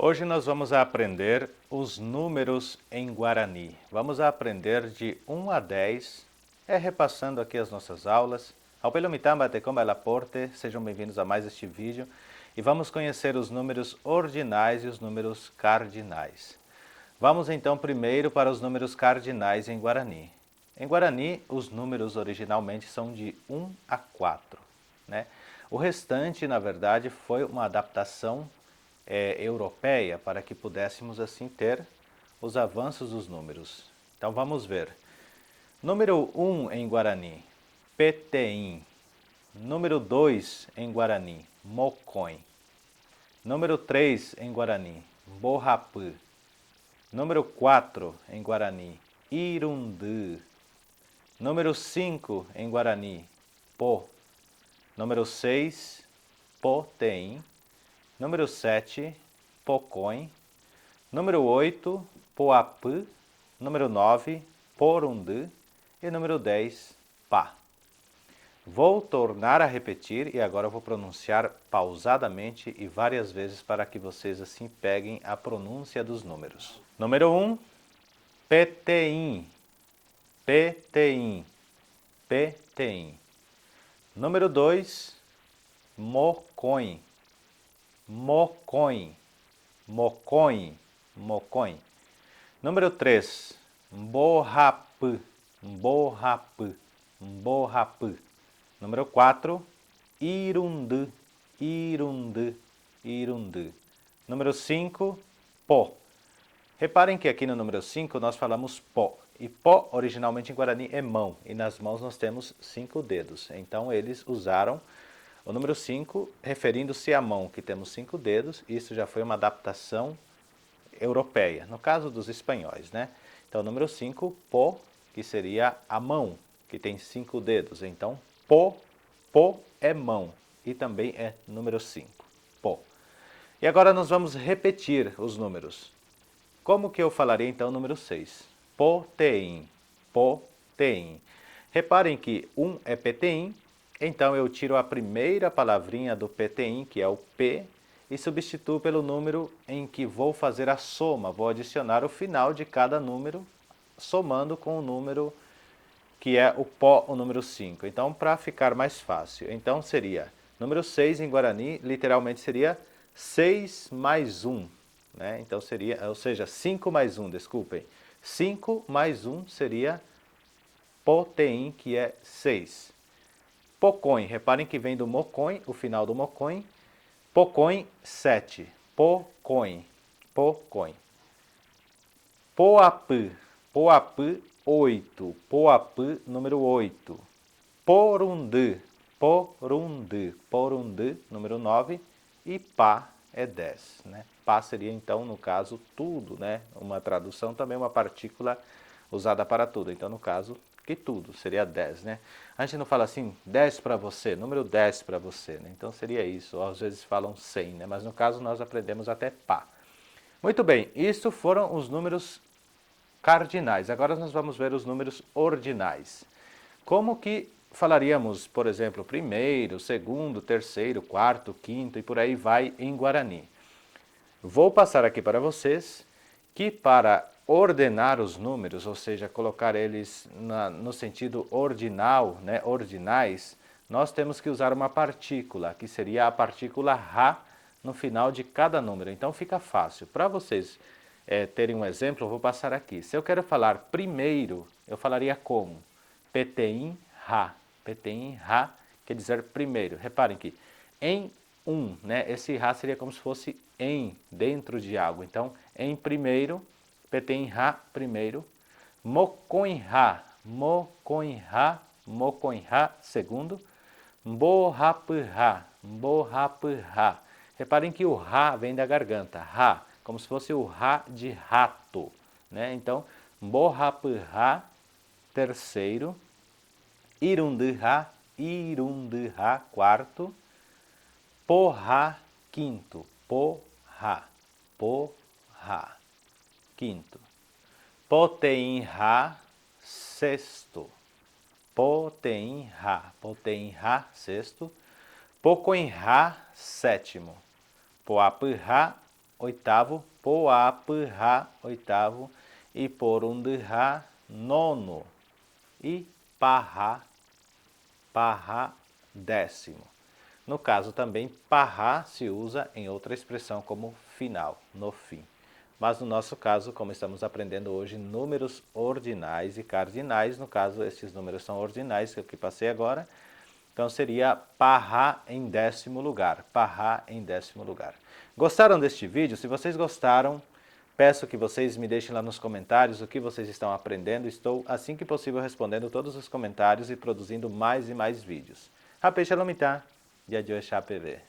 Hoje nós vamos aprender os números em Guarani. Vamos aprender de 1 a 10, repassando aqui as nossas aulas. Ao Pelomitamba te comba la porte, sejam bem-vindos a mais este vídeo. E vamos conhecer os números ordinais e os números cardinais. Vamos então primeiro para os números cardinais em Guarani. Em Guarani, os números originalmente são de 1 a 4, né? O restante, na verdade, foi uma adaptação europeia para que pudéssemos assim ter os avanços dos números. Então vamos ver. Número 1 em Guarani, Peteim. Número 2 em Guarani, Mocõe. Número 3 em Guarani, Borrapã. Número 4 em Guarani, Irundu. Número 5 em Guarani, Pô. Número 6, Poteim. Número 7, Pocõe. Número 8, Poapã. Número 9, Porundu. E número 10, Pá. Vou tornar a repetir e agora eu vou pronunciar pausadamente e várias vezes para que vocês assim peguem a pronúncia dos números. Número 1, Peteim. Peteim. Peteim. Número 2, Mocõe. Mocõe. Mocõe. Mocõe. Número 3, Borrapã. Borrapã. Borrapã. Número 4, Irundu. Irundu. Irundu. Número 5, Pó. Reparem que aqui no número 5 nós falamos pó. E pó originalmente em Guarani é mão. E nas mãos nós temos 5 dedos. Então eles usaram o número 5 referindo-se à mão, que temos 5 dedos. Isso já foi uma adaptação europeia, no caso dos espanhóis, né? Então, número 5, pó, que seria a mão, que tem 5 dedos. Então, pó, pó é mão e também é número 5, pó. E agora nós vamos repetir os números. Como que eu falaria então o número 6? Poteim, poteim. Reparem que 1 é peteim, então eu tiro a primeira palavrinha do peteim, que é o P, e substituo pelo número em que vou fazer a soma. Vou adicionar o final de cada número, somando com o número que é o pó, o número 5. Então, para ficar mais fácil, então seria, número 6 em Guarani, literalmente seria 6 mais 1. Né? Então seria, ou seja, 5 mais 1, desculpem. 5 mais 1 seria Poteim, que é 6. Pocõe, reparem que vem do Mocõe, o final do Mocõe. Pocõe, 7. Pocõe, Pocõe. Poapã, Poapã, 8. Poapã, número 8. Porundu, Porundu, Porundu, número 9. E Pá é 10, né? Pá seria então, no caso, tudo, né? Uma tradução também, uma partícula usada para tudo. Então, no caso, que tudo seria 10, né? A gente não fala assim, 10 para você, número 10 para você, né? Então seria isso, ou às vezes falam 100, né? Mas no caso nós aprendemos até Pá. Muito bem, isso foram os números cardinais. Agora nós vamos ver os números ordinais. Como que falaríamos, por exemplo, primeiro, segundo, terceiro, quarto, quinto e por aí vai em Guarani? Vou passar aqui para vocês que para ordenar os números, ou seja, colocar eles no sentido ordinal, né, ordinais, nós temos que usar uma partícula, que seria a partícula Ra no final de cada número. Então fica fácil. Para vocês terem um exemplo, eu vou passar aqui. Se eu quero falar primeiro, eu falaria como? Peteim Ra. Peteim Ra quer dizer primeiro. Reparem que em um, né? Esse Ra seria como se fosse em, dentro de algo. Então, em primeiro, Peteim Ra, primeiro. Mocõe Ra, Mocõe Ra, Mocõe Ra, segundo. Borrapã Ra, Borrapã Ra. Reparem que o Ra vem da garganta, Ra, como se fosse o Ra de rato, né? Então, Borrapã Ra, terceiro. Irundu Ra, Irundu Ra, quarto. Porra, quinto. Porra, porra, quinto. Poteim Ra, sexto. Poteim Ra, Poteim Ra, sexto. Pocoim Ra, sétimo. Poapã Ra, oitavo, poapha, oitavo, e porundha, nono, e parra, décimo. No caso também, parra se usa em outra expressão como final, no fim. Mas no nosso caso, como estamos aprendendo hoje números ordinais e cardinais, no caso esses números são ordinais, que eu passei agora, então seria parra em décimo lugar, parra em décimo lugar. Gostaram deste vídeo? Se vocês gostaram, peço que vocês me deixem lá nos comentários o que vocês estão aprendendo. Estou, assim que possível, respondendo todos os comentários e produzindo mais e mais vídeos. Rapei Shalom Itá, Yadio PV.